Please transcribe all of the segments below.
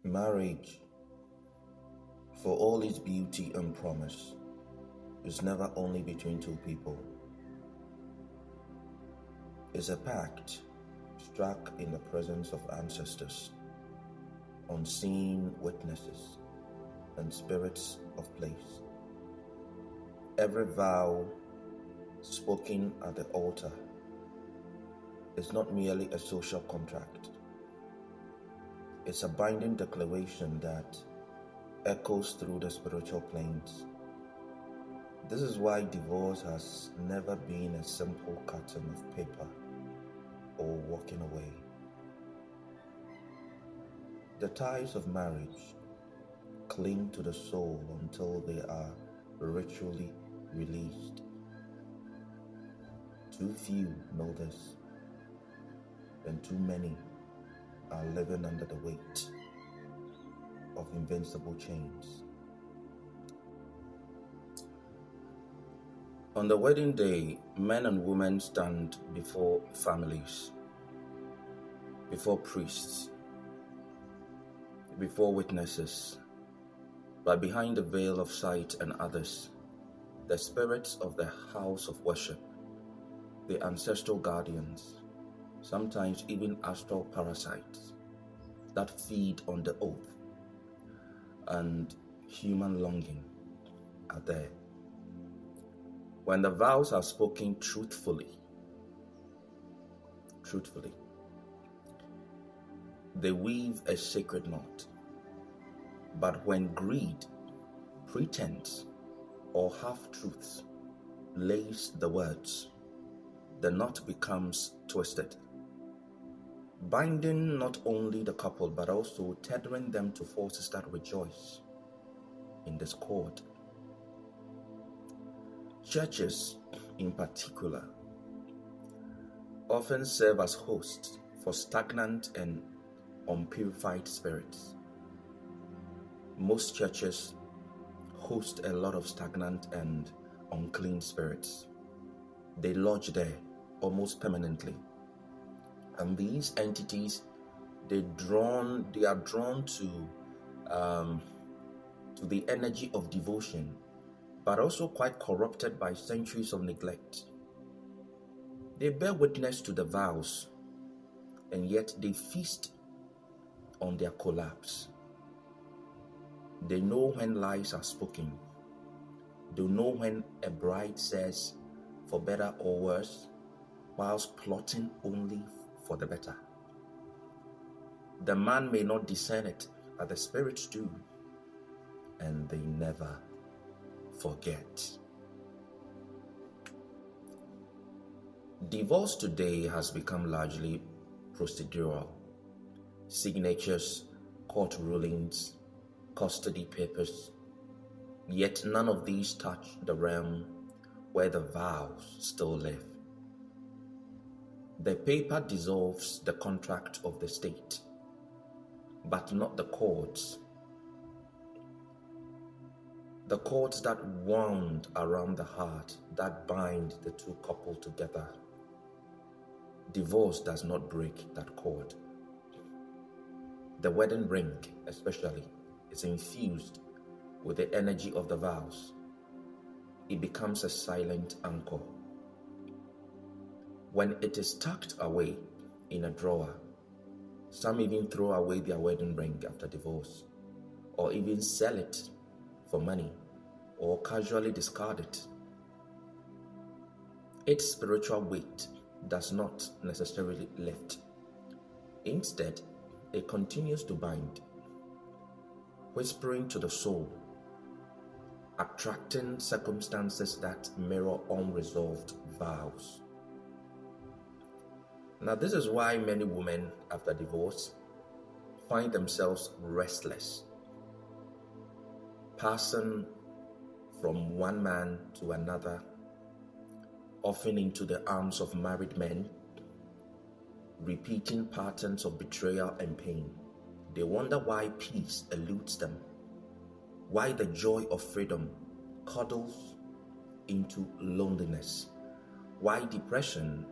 Marriage, for all its beauty and promise, is never only between two people. It's a pact struck in the presence of ancestors, unseen witnesses, and spirits of place. Every vow spoken at the altar is not merely a social contract. It's a binding declaration that echoes through the spiritual planes. This is why divorce has never been a simple cutting of paper or walking away. The ties of marriage cling to the soul until they are ritually released. Too few know this, and too many are living under the weight of invincible chains. On the wedding day, men and women stand before families, before priests, before witnesses, but behind the veil of sight and others, the spirits of the house of worship, the ancestral guardians, sometimes even astral parasites that feed on the oath and human longing are there. When the vows are spoken truthfully, they weave a sacred knot. But when greed, pretense, or half-truths lace the words, the knot becomes twisted, binding not only the couple but also tethering them to forces that rejoice in discord. Churches, in particular, often serve as hosts for stagnant and unpurified spirits. Most churches host a lot of stagnant and unclean spirits. They lodge there almost permanently. And these entities, they are drawn to the energy of devotion, but also quite corrupted by centuries of neglect. They bear witness to the vows, and yet they feast on their collapse. They know when lies are spoken. They know when a bride says, for better or worse, whilst plotting only for the better. The man may not discern it, but the spirits do, and they never forget. Divorce today has become largely procedural. Signatures, court rulings, custody papers, yet none of these touch the realm where the vows still live. The paper dissolves the contract of the state, but not the cords. The cords that wound around the heart that bind the two couples together. Divorce does not break that cord. The wedding ring, especially, is infused with the energy of the vows. It becomes a silent anchor. When it is tucked away in a drawer, some even throw away their wedding ring after divorce, or even sell it for money, or casually discard it. Its spiritual weight does not necessarily lift. Instead, it continues to bind, whispering to the soul, attracting circumstances that mirror unresolved vows. Now, this is why many women after divorce find themselves restless, passing from one man to another, often into the arms of married men, repeating patterns of betrayal and pain. They wonder why peace eludes them, why the joy of freedom cuddles into loneliness, why depression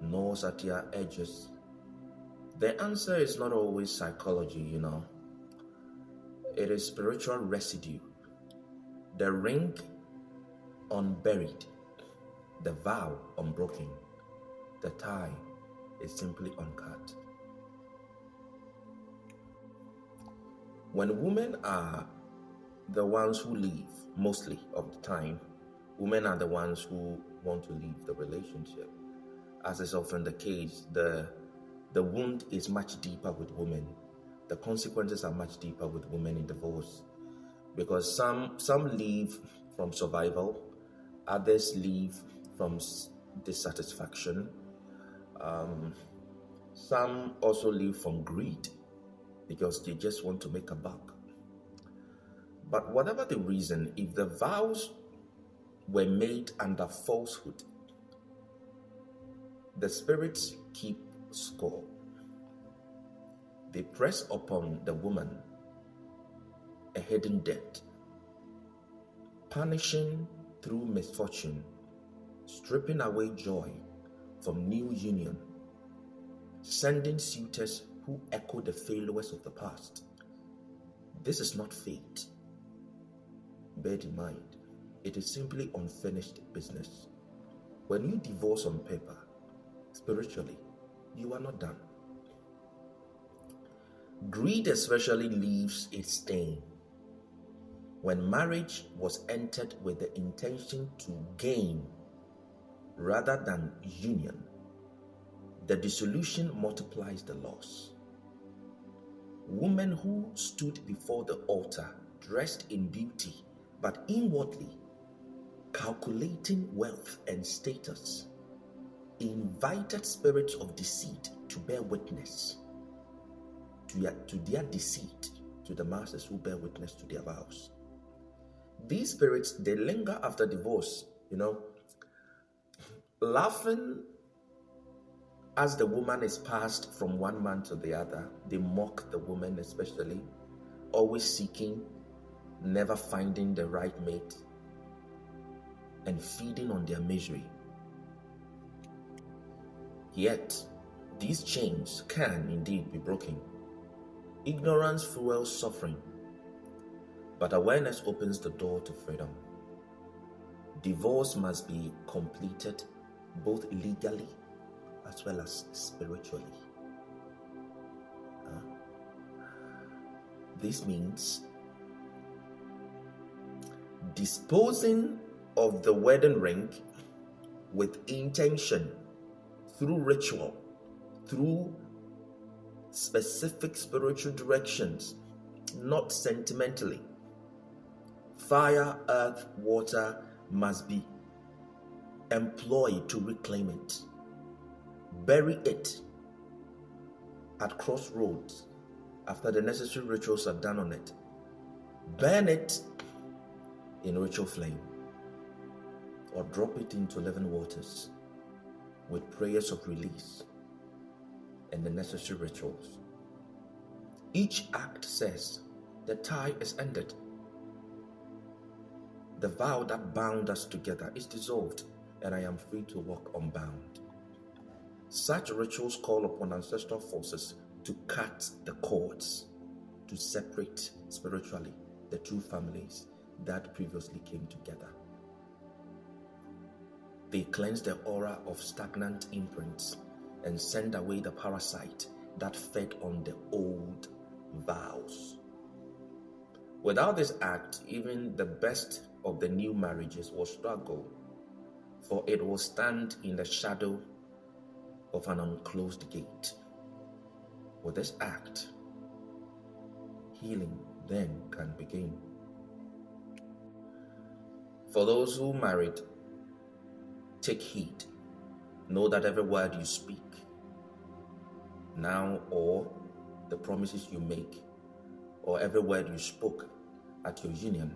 gnaws at their edges. The answer is not always psychology, It is spiritual residue. The ring unburied, the vow unbroken, the tie is simply uncut. When women are the ones who leave, mostly of the time, women are the ones who want to leave the relationship. As is often the case, the wound is much deeper with women. The consequences are much deeper with women in divorce, because some leave from survival, others leave from dissatisfaction, some also leave from greed because they just want to make a buck. But whatever the reason, if the vows were made under falsehood, the spirits keep score. They press upon the woman a hidden debt, punishing through misfortune, stripping away joy from new union, sending suitors who echo the failures of the past. This is not fate. Bear in mind, it is simply unfinished business. When you divorce on paper, spiritually, you are not done. Greed especially leaves a stain. When marriage was entered with the intention to gain rather than union, the dissolution multiplies the loss. Women who stood before the altar dressed in beauty, but inwardly calculating wealth and status, invited spirits of deceit to bear witness to their deceit, to the masters who bear witness to their vows. These spirits, they linger after divorce, laughing as the woman is passed from one man to the other. They mock the woman especially, always seeking, never finding the right mate, and feeding on their misery. Yet, these chains can indeed be broken. Ignorance fuels suffering, but awareness opens the door to freedom. Divorce must be completed both legally as well as spiritually. This means disposing of the wedding ring with intention, through ritual, through specific spiritual directions, not sentimentally. Fire, earth, water must be employed to reclaim it. Bury it at crossroads after the necessary rituals are done on it. Burn it in ritual flame, or drop it into living waters with prayers of release and the necessary rituals. Each act says the tie is ended. The vow that bound us together is dissolved, and I am free to walk unbound. Such rituals call upon ancestral forces to cut the cords, to separate spiritually the two families that previously came together. They cleanse the aura of stagnant imprints and send away the parasite that fed on the old vows. Without this act, even the best of the new marriages will struggle, for it will stand in the shadow of an unclosed gate. With this act, healing then can begin. For those who married, take heed. Know that every word you speak now, or the promises you make, or every word you spoke at your union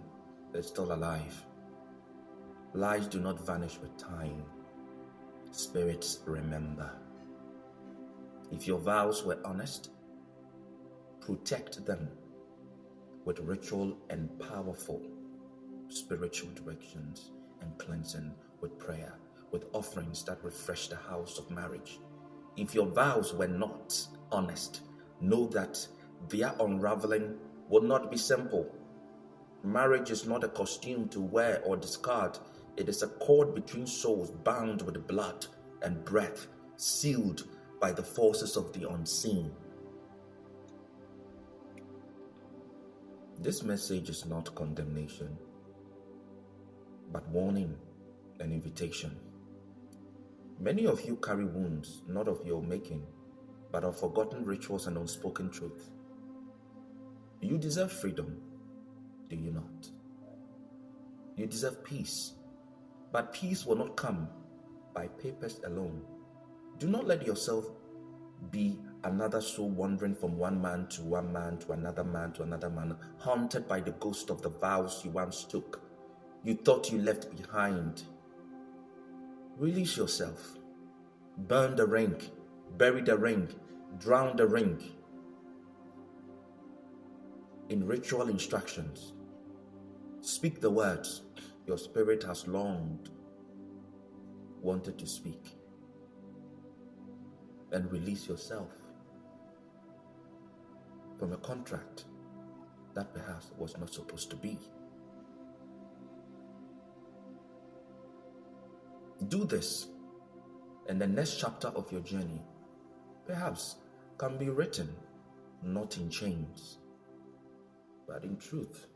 is still alive. Lies do not vanish with time. Spirits remember. If your vows were honest, protect them with ritual and powerful spiritual directions, and cleansing with prayer, with offerings that refresh the house of marriage. If your vows were not honest, know that their unraveling will not be simple. Marriage is not a costume to wear or discard. It is a cord between souls bound with blood and breath, sealed by the forces of the unseen. This message is not condemnation, but warning and invitation. Many of you carry wounds, not of your making, but of forgotten rituals and unspoken truth. You deserve freedom, do you not? You deserve peace, but peace will not come by papers alone. Do not let yourself be another soul wandering from one man to one man to another man to another man, haunted by the ghost of the vows you once took, you thought you left behind. Release yourself. Burn the ring, bury the ring, drown the ring in ritual instructions. Speak the words your spirit has longed, wanted to speak, and release yourself from a contract that perhaps was not supposed to be. Do this, and the next chapter of your journey perhaps can be written not in chains, but in truth.